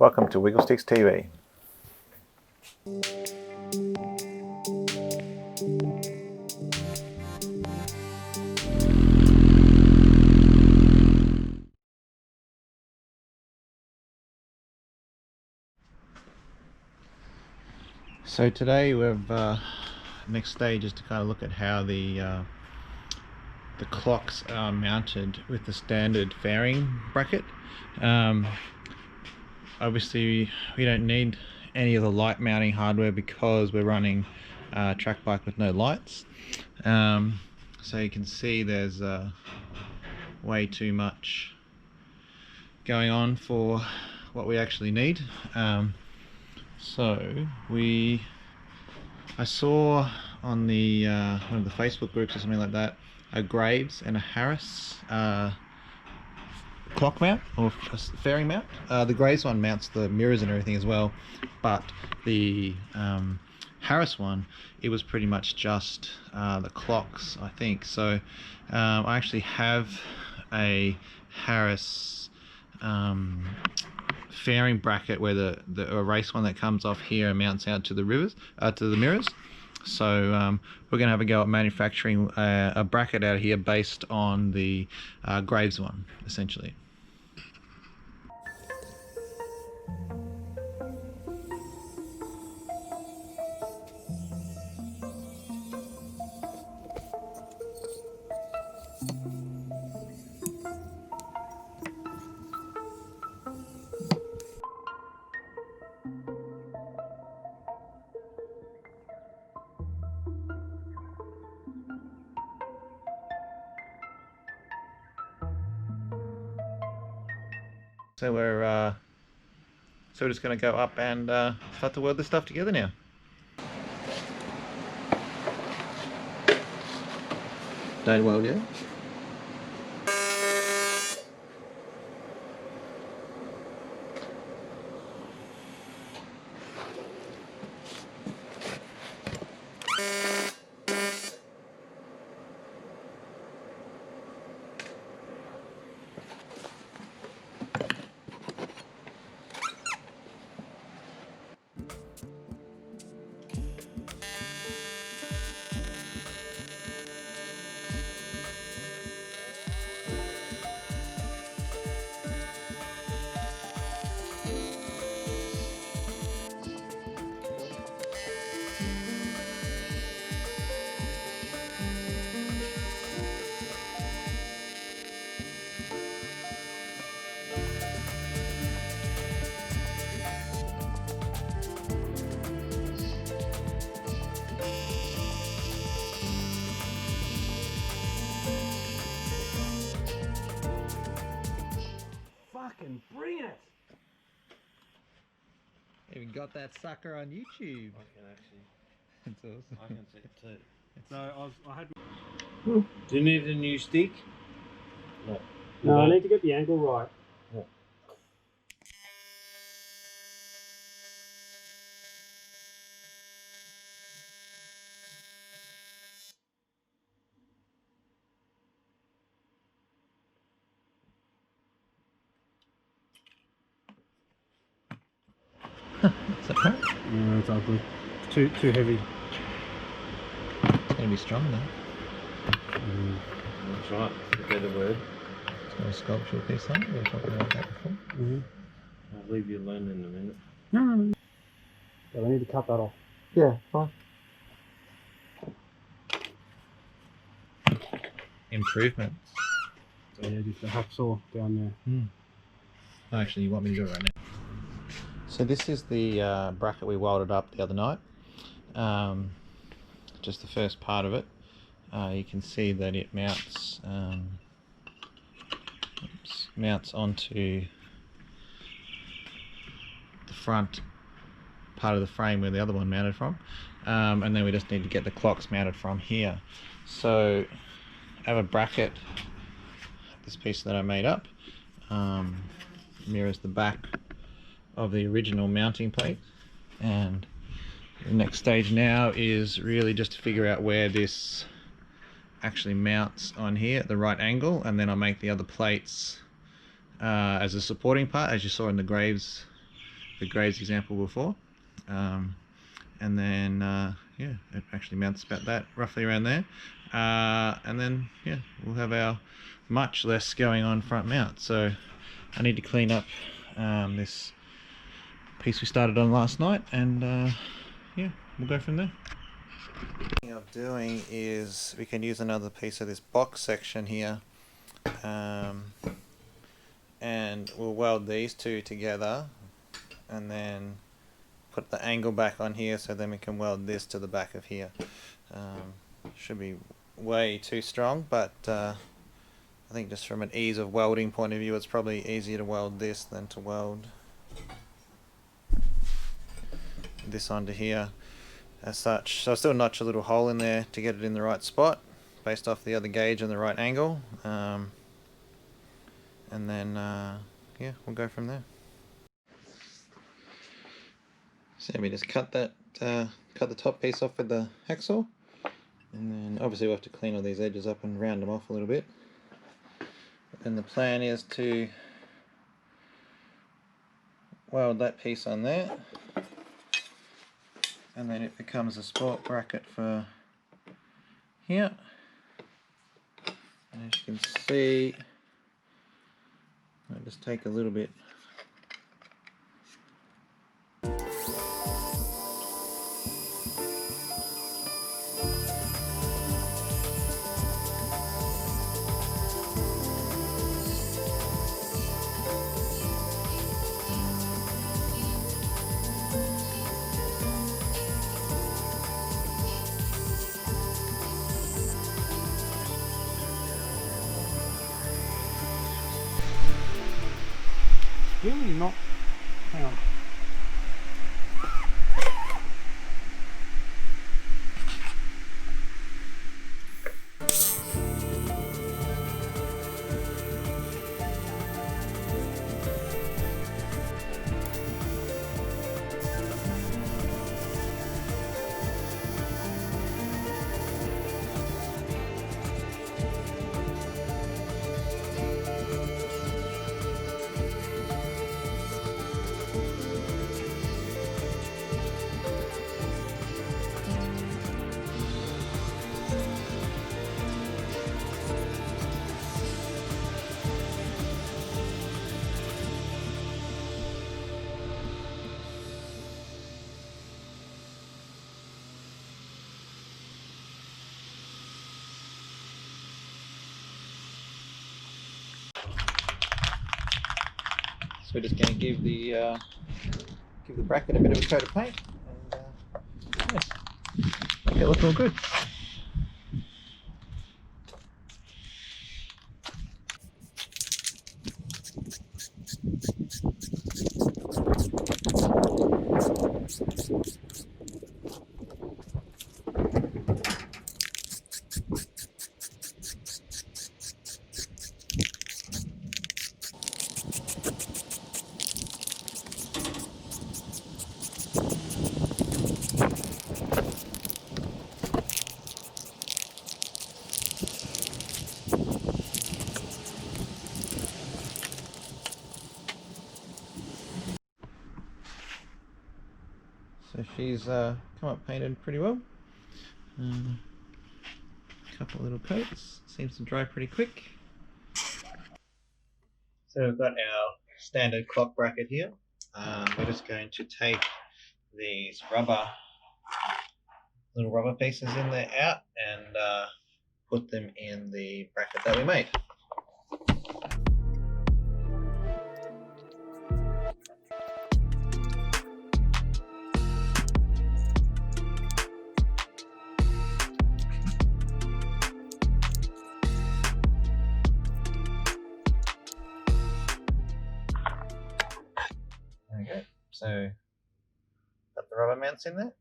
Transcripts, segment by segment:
Welcome to Wigglesticks TV. So today we've next stage is to kind of look at how the clocks are mounted with the standard fairing bracket. Obviously we don't need any of the light mounting hardware because we're running a track bike with no lights. So you can see there's way too much going on for what we actually need. So I saw on the one of the Facebook groups or something like that, a Graves and a Harris clock mount or fairing mount. The Graves one mounts the mirrors and everything as well, but the Harris one, it was pretty much just the clocks, I think. So I actually have a Harris fairing bracket where the race one that comes off here and mounts out to the mirrors. So we're going to have a go at manufacturing a bracket out here based on the Graves one, essentially. So we're just going to go up and start to weld this stuff together now. Don't weld yet. Fucking bring it! Even got that sucker on YouTube. I can actually. That's awesome. I can see it too. So I had. Do you need a new stick? No. No, I need to get the angle right. Yeah. Is that right? No, it's ugly. It's too heavy. It's going to be strong though. That's right. That's a better word. It's got a sculptural piece on it. We were talking about that before. I'll leave you alone in a minute. No. Yeah, I need to cut that off. Yeah, fine. Improvements. So yeah, just a hacksaw down there. Oh, actually, you want me to do it right now? So this is the bracket we welded up the other night. Just the first part of it. You can see that it mounts onto the front part of the frame where the other one mounted from, and then we just need to get the clocks mounted from here. So I have a bracket, this piece that I made up, mirrors the back of the original mounting plate, and the next stage now is really just to figure out where this actually mounts on here at the right angle, and then I'll make the other plates as a supporting part, as you saw in the Graves the Graves example before. And then yeah, it actually mounts about that, roughly around there. And then yeah, we'll have our much less going on front mount. So I need to clean up this piece we started on last night, and yeah, we'll go from there. The thing I'm doing is we can use another piece of this box section here, and we'll weld these two together and then put the angle back on here, so then we can weld this to the back of here. Should be way too strong, but I think just from an ease of welding point of view, it's probably easier to weld this than to weld this onto here as such. So I'll still notch a little hole in there to get it in the right spot based off the other gauge and the right angle, and then yeah, we'll go from there. So we just cut that, cut the top piece off with the hacksaw, and then obviously we'll have to clean all these edges up and round them off a little bit. And the plan is to weld that piece on there, and then it becomes a sport bracket for here. And as you can see, I'll just take a little bit . Really not. Hang on. So we're just going to give the bracket a bit of a coat of paint, and yeah, make it look all good. So she's come up painted pretty well. Couple of little coats, seems to dry pretty quick. So we've got our standard clock bracket here. We're just going to take these little rubber pieces in there out and put them in the bracket that we made. Okay, so got the rubber mounts in there,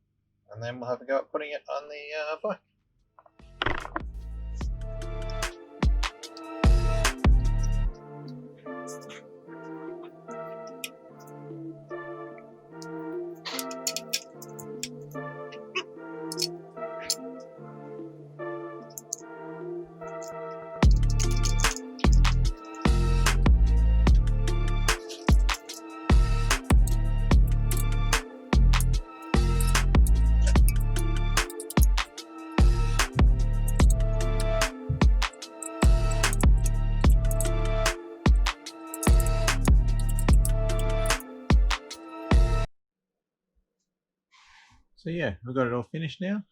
and then we'll have a go at putting it on the bike. So yeah, we've got it all finished now.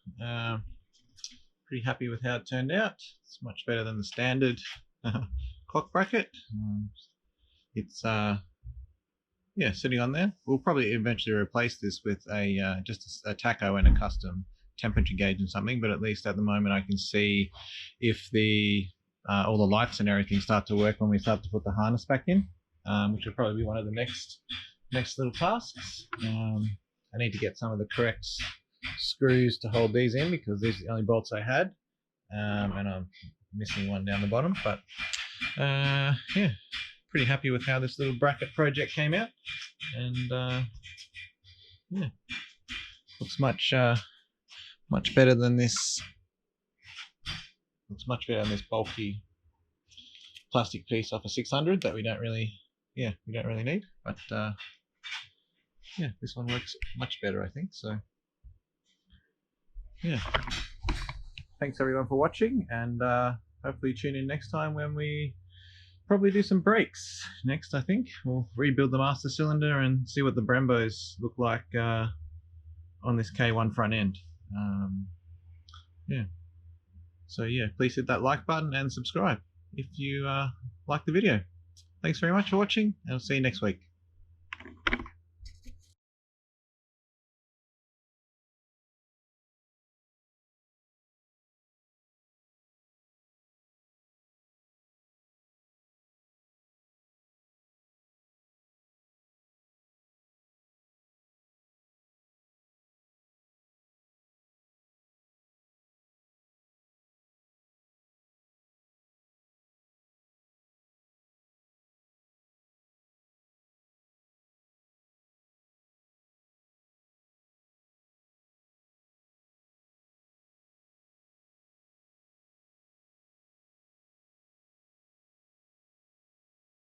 Pretty happy with how it turned out. It's much better than the standard clock bracket. It's yeah, sitting on there. We'll probably eventually replace this with a just a tacho and a custom temperature gauge and something. But at least at the moment, I can see if the all the lights and everything start to work when we start to put the harness back in, which will probably be one of the next little tasks. I need to get some of the correct screws to hold these in because these are the only bolts I had, and I'm missing one down the bottom. But yeah, pretty happy with how this little bracket project came out, and yeah, looks much better than this. Looks much better than this bulky plastic piece off a 600 that we don't really need. But yeah, this one works much better, I think. So yeah, thanks everyone for watching, and hopefully tune in next time when we probably do some brakes. Next, I think we'll rebuild the master cylinder and see what the Brembos look like on this K1 front end. Yeah. So yeah, please hit that like button and subscribe if you like the video. Thanks very much for watching, and I'll see you next week.